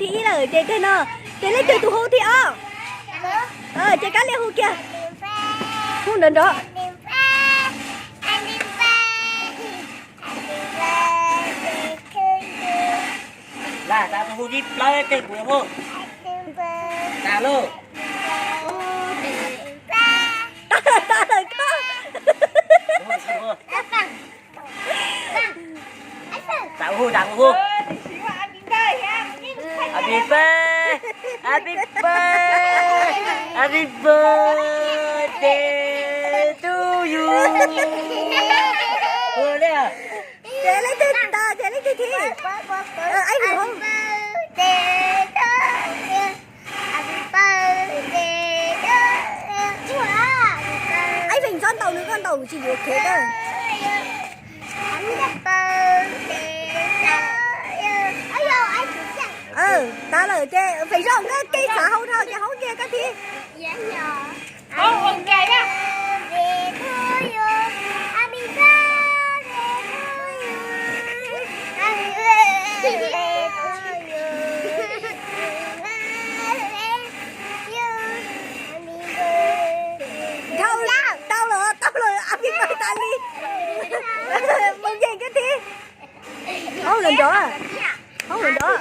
Trình thì là ở trên đây nè. Trên lấy từ tụ hô thì trên cá liêu hô kia. Không đến đó. Là ta hô đi play cái của hô. Ta lô. Ta lời có. Tạo hô đằng hô. Happy birthday, happy birthday, happy birthday to you. Hô đấy à? Để lấy từ ta, để lấy từ thì. Anh hiểu không? Anh Bình con tàu nữa, con tàu chỉ được thế thôi. Ta là ở trên phải rộng cái cây xả hâu thôi chứ hấu kia cái thi. Không, ok nhá. Tao là happy birthday đi. Mừng gì cái thi. Không lần đó à? Không lần đó.